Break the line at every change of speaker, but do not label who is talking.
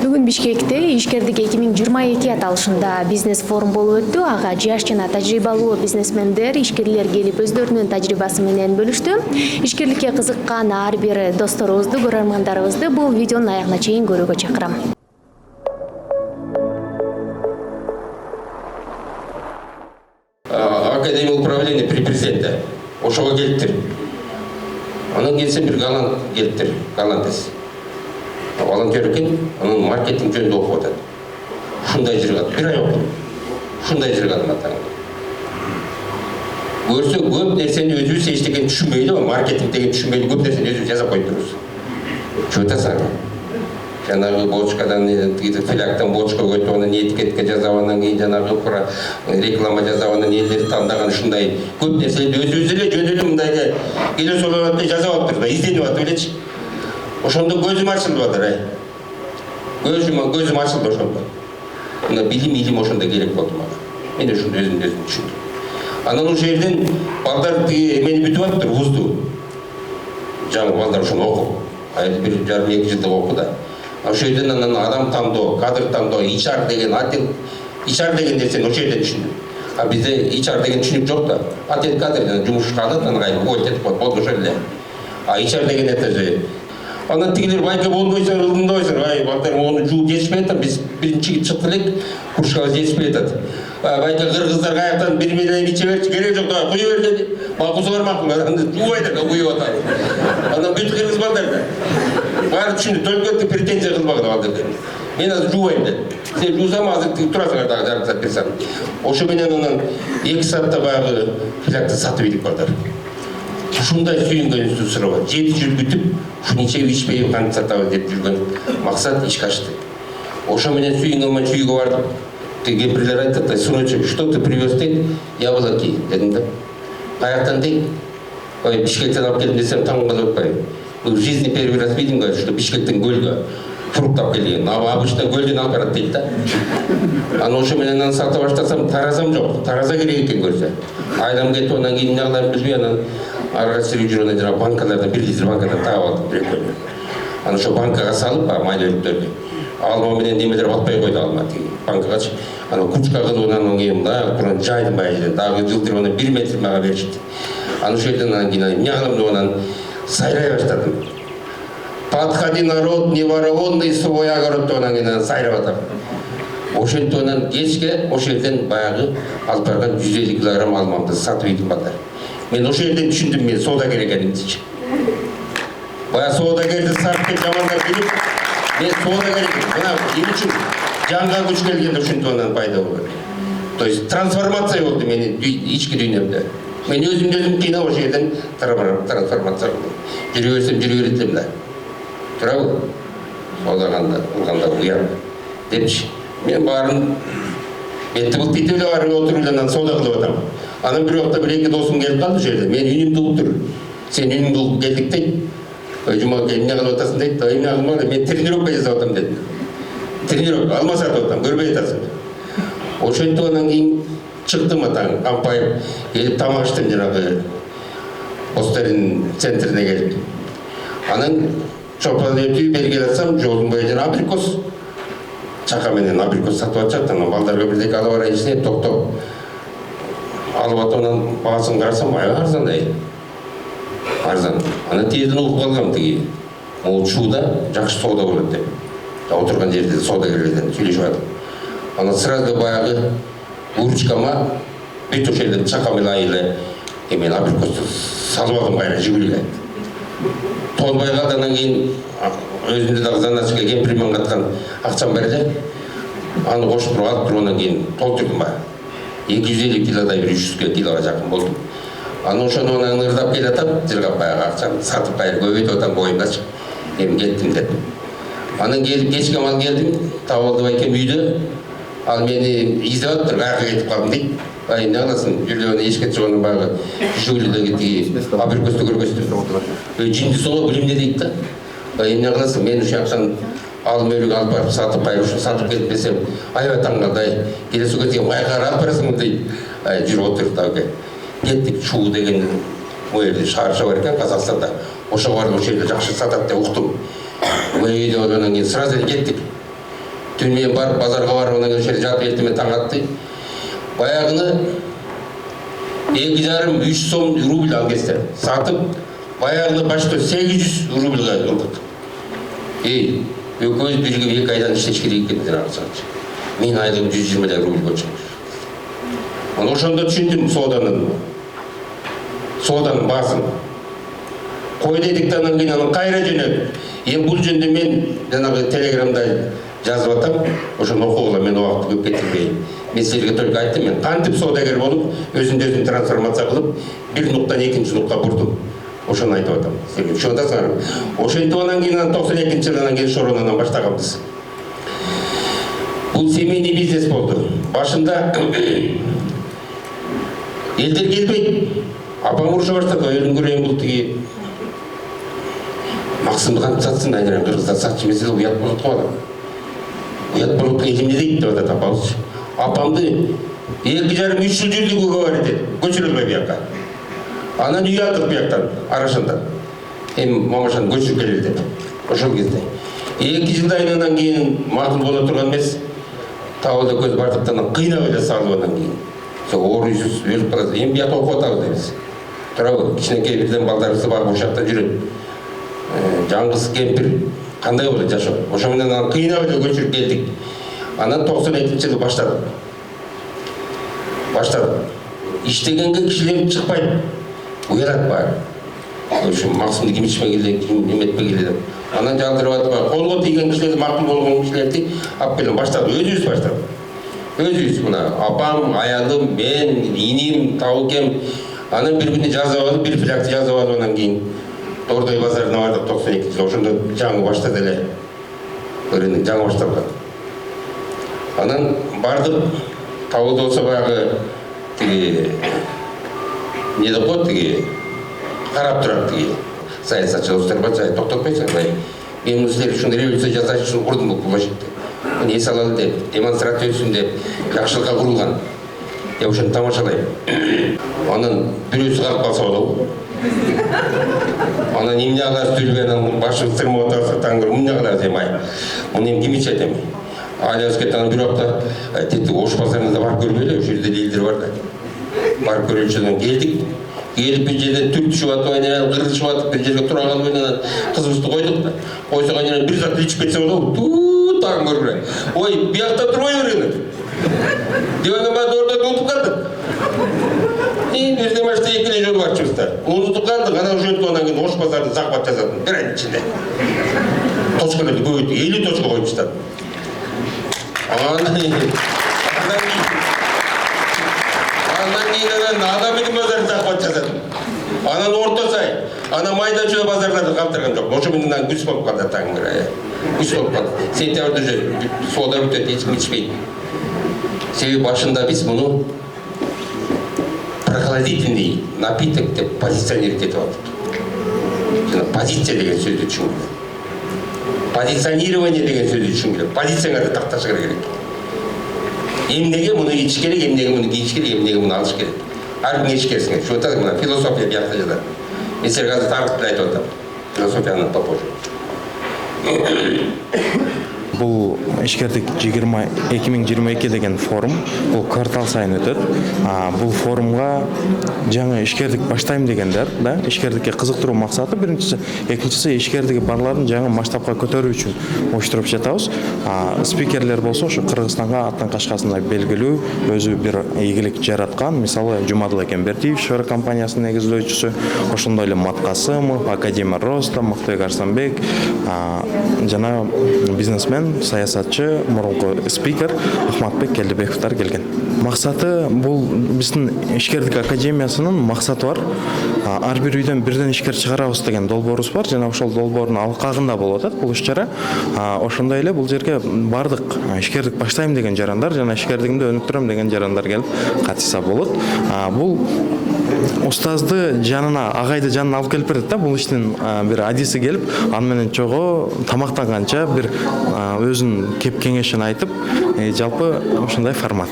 Бүгүн Бишкекте ишкердик 2022 аталышында бизнес форум болуп өттү. Ага жаш жана тажрыйбалуу бизнесмендер, ишкерлер келип өздөрүнүн тажрыйбасы менен бөлүштү. Ишкерликке кызыккан ар бир досторубузду, көрөрмандарыбызды бул видеонун аягына чейин көрүүгө чакырам.
Академия управления при президенте. Ошого келиптир. Анан келсе бир голланд келиптир, голландец. Волонтер екен, анын маркетинг жөнүндө окуп атат. Ушундай жыргат, бир ай окудум. Ушундай жыргадым атаң. Көрсө көп нерсени өзүбүз эчтекен түшүнбөйдү, маркетинг деген түшүнбөйдү, көп нерсени өзүбүз жасап коюп турбуз. Чөтасаң. Жанагы бочкадан, филактан бочка өтүп, анан этикетке жазап, анан кийин жанагы реклама жазап, анан элдер тандаган ушундай көп нерселерди өзүбүз эле жөн эле мындай эле келе солоп жазап атпыз, изденип атып элечи. Ошондо көзүм ачылып атыр, көзүм ачылды ошондо. Мына билим ошондо керек болду мага. Мен ошондо өзүмдү түшүндүм. Анан ошол жерден балдар эмени бүтүп атыптыр, вузду. Жаңы балдар ошону окуп, бир жарым 2 жылдык окууда. Ошол жерден анан адам тандоо, кадр тандоо, HR деген отдел, HR деген нерсени ошол жерден түшүндүм. А бизде HR деген түшүнүк жок да. Отдел кадрдан жумушка алат, анан уволить болду ошол эле. А HR деген этаже. Анан тигилер байка болбойсуң, ылдымдабайсың. Балдар мону жууп жетишпей атат. Биз биринчи чыкты элек, кружкага жетишпей атат. Байка кыргыздар каяктан бир менен иче берчи, керек жок да, куюп бер деди. Макулсу бармакмын, анан жуубайт да куюп атат. Анан бүт кыргыз балдар да. Баары түшүндү, только претензия кылбагыла балдар. Мен азыр жуубайм дедим. Сен жуусам азыр турасыңар дагы жарым саат берсем. Ошо менен анан 2 саатта баягы филакты сатып ийдик балдар. Ушундай сүйүнгөнүбүздү сурабат. 7 жыл күтүп, ушуну ичеп ичпей кантип сатабыз деп жүргөн максат ишке ашты. Ошо менен сүйүнгөнмөн, үйгө бардым. Кемпирлер айтты, сыночек, что ты привез дейт? Яблоки, дедим да. Каяктан дейт? Ой, Бишкектен алып келдим десем, таң калып атпайбы. Мы в жизни первый раз видим, говорит, что Бишкектен гөлгө фрукт алып келген. Обычно гөлдөн алып барат дейт да. Анан ошо менен сата баштасам, таразам жок. Тараза керек экен көрсө. Айдам кетип, анан кийин эмне кылайын билбей, анан арга сирүү жүрүп, анан жана банкалардан 1 литр банкадан таап алдым бирөкөнү. Анан ошо банкага салып, майлөөлүктөрдү. Алма менен немелер батпай койду алма тиги банкагачы. Анан кучка кылып, анан кийин мындай туран жайдым байы, дагы жылтырып, анан 1 метр мага беришти. Анан ошол жерден анан кийин эмне кылам деп анан сайрай баштадым. Подходи, народ, не воровонный свой огород, анан кийин сайрап атам. Ошентип анан кечке ошол жерден баягы алып барган 150 килограмм алмамды сатып ийдим балдар. Мен ошол жерден түшүндүм, мен соодагер экенимди. Бая соодагерди сатып деп жамандап билип, мен соодагер экенмин. Мына эмне үчүн жанга күч келгенде ушинтип анан пайда болду. То есть трансформация болду менин ички дүйнөмдө. Мен өзүм кыйнап ошол жерден трансформация кылдым. Жүрө берсем жүрө берет элем да. Турабы? Соодаганда, кылганда уян депчи. Мен баарын бетти былтыйтып эле барып отуруп эле анан соода кылып атам. Анан бир убакта 1-2 досум келип калды ошол жерде. Мен үнүмдү угуп тур. Сен үнүңдү угуп келдик дейт. Жумака эмне кылып атасың дейт. Эмне кылмадым, мен тренировка жасап атам дедим. Тренировка, алма сатып атам, көрбөй атасың. Ошентип анан кийин чыктым атаң, кампайып, келип тамак иштем жанагы Остарин центрине келип. Анан чопан өтүп бери келатсам, жолдун бою жана абрикос. Чака менен абрикос сатып атышат, анан балдарга бирдеке алып барайын токтоп. Алып атып анан баасын карасам, арзан арзан. Анан тиеден угуп калгам тиги. Могул чууда жакшы соода болот деп. Отурган жерде соодагерлерден сүйлөшүп атып. Анан сразу баягы уручкама бүт ошол жерден чакам эле эмен абрикосту салып алдым кайра жигулиге. Толбой калды, анан кийин өзүмдө дагы заначка кемпириммен каткан акчам бар эле. Аны коштуруп алып туруп анан кийин толтурдум баягы. 250 килодай бир 300 килога жакын болдум. Анан ошону анан ырдап келатам, жыргап баягы акчаны сатып кайра көбөйтүп атам боюмдачы. Эми кеттим дедим. Анан келип кечке мал келдим, Табалдыбай экен үйдө. Ал мени издеп атыптыр, каяка кетип калдым дейт. Эмне кыласың? Жүргөн эшикке чыгып баягы жигулидеги тиги абрикосту көргөзсүң. Жиндисиң го, билим эмне дейт да. Эмне кыласың? Мен ушул акчаны алып мөлүк алып барып сатып кайра ушу сатып кетип десем, аябай таң калды. Келесі көтеген каяка алып барасың дейт. Жүрүп отуруп дагы. Кеттик, чуу деген мойерде шаарча бар экен Казакстанда. Ошого барып ошол жерде жакшы сатат деп уктум. Мойерде анан кийин сразу кеттик. Түнмен барып, базарға барып, онан кейін жатып ертемен таң атты. Баяғыны 2,5-3 сом рубль алгестер. Сатып, баяғыны почти 800 рубльға алдық. Өкөз бірге 2 айдан іштеш керек екен ақсатшы. Мен айлығым 120 рубль көтшіміз. Ошонда түшіндім соданың басын. Қой дедіктанын кейін анын қайра жөнеді. Бұл жөнді мен телеграмда жазып атам, ошоны оқуғыла мен уақытты көп кетірмейін. Мен сіздерге только айттым, мен қантып саудагер болып, өзін трансформация қылып, бір нұқтан екінші нұққа бұрдым. Ошоны айтып атам. Шонда саңырым. Ошо айтып анан кейін 92 жылдан кейін Шоронанан баштағанбыз. Бұл семейный бизнес болды. Башында елдер келбейді. Апам ұрыша баштады, өлім көрейін бұл тіге. Мақсымды қанып сатсын, айныран қырғызда сатшы меселі ұят болып қуады. Ұят болып елімде дейді деп атады апамыз. Апамды 2,5-3 жыл жүрді көғавар етеді, көшірілмей бұяққа. Анан үй алдық бұяқтан, арашында. Мамашаны көшіріп келеді деп, ошол кезде. 2 жылдайынан кейін мақұл бола тұрған емес, тауылда көз бардықтан қиынап еле салып одан кейін. Ор үйсіз өліп қалады, бұяқта оқу атауы дейміз. Тұрау, кішінекей бірден балдарысы бағып ошақта жүреді. Жаңғыз кемпір қандай болды жашау. Ошоменен қиынап еле көшіріп келдік. Анан 92 жылы баштадық. Иштегенге кишилер шықпайды. Уялат бар. Мақсымды ким ишпей келді, ким неметпей келді деп. Анан жалтырып атып, қолға тиген кишилерді, мақұл болған кишилерді алып келдім. Өзіміз баштадық. Өзіміз мына апам, аялым, мен, инем, тауыкем. Анан бір күні жазып алып, бір филякты жазып алып, онан кейін Тордой базарына бардық 92 жыл. Ошондо жаңы баштады эле. Жаңы башталган. Анан бардық, тауылда болса баяғы тиги не деп коет тиги карап турат тиги саясатчы достор бар, жай токтотпойсуң. Мен силер үчүн революция жасаш үчүн курдум бул площадьти. Муну эс алалы деп, демонстрация өтсүн деп, жакшылыкка курулган. Ошону тамашалайм. Анан бирөөсү калып калса болобу? Анан эмне кыласыз түлгенин башы сырмап отурса таңгыр эмне кыласыз демай. Муну эми ким ичет эми? Алязке таны бир апта тетти Ош базарында барып көрбөйлү, ошол жерде элдер бар да. Барып көрүүчүдөн келдик. Келип бир жерде түп түшүп атып, айнан кыргызышып атып, бир жерге тура калып анан кызыбызды койдук да. Койсок анан бир зат ичип кетсе болобу? Туу таң көрбөй. Ой, биякта турбай бериңер. Дегенде мен ордон унутуп калдык. Бирде машта экинчи жол барчыбызда. Унутуп калдык, анан ошентип анан кийин Ош базарында захват жасадым. Бир айдын ичинде. Точкаларды көбөйтүп, 50 точка коюп таштадым. Анан кейін Адамидин базарын захват жасадым. Анан орто сай, анан майда чөй базарларды калтырган жок. Ошо менен күз болуп калды таңгыр. Күз болуп калды. Сентябрда уже соода бүтөт, эч ким ичпейт. Себеби башында биз муну прохладительный напиток деп позиционировать этип алдык. Позиция деген сөздү түшүнгүлө. Позиционирование деген сөздү түшүнгүлө. Позицияңарды такташ керек. Эмнеге муну ич керек, эмнеге муну кийиш керек, эмнеге муну алыш керек. Ар бир ич керсиң. Ошондо мына философия биякта жатат. Мен силерге азыр тарыхты айтып атам. Философияны попозже.
Бұл ишкердик 2022 деген форум, бұл квартал сайын өтөт. Бұл форумга жаңы ишкердик баштайм дегендер, да, ишкердикке кызыктыруу максаты биринчиси, экинчиси ишкердиги барларын жаңы масштабка көтөрүү үчүн уюштуруп жатабыз. Спикерлер болсо ошо Кыргызстанга аттан кашкасындай белгилүү, өзү бир ийгилик жараткан, мисалы Жумадыл Экенбердиев Швер компаниясынын негиздөөчүсү, ошондой эле Мат Касымов, Академия Роста, Мактыбек Арсанбек, жана бизнесмен, саясатчы, мурунку спикер Ахматбек Келдибековтар келген. Максаты бул биздин ишкердик академиясынын максаты бар. Ар бир үйдөн бирден ишкер чыгарабыз деген долбоорубуз бар. Жана ошол долбоордун алкагында болуп атат бул иш-чара. Ошондой эле бул жерге бардык ишкердик баштайм деген жарандар жана ишкердигимди өнүктүрөм деген жарандар келип катышса болот. Бул устазды жанына, агайды жанына алып келип берет да, бул иштин бир адиси келип, аны менен чогуу тамактанганча бир өзүнүн кеп кеңешин айтып, жалпы ушундай формат.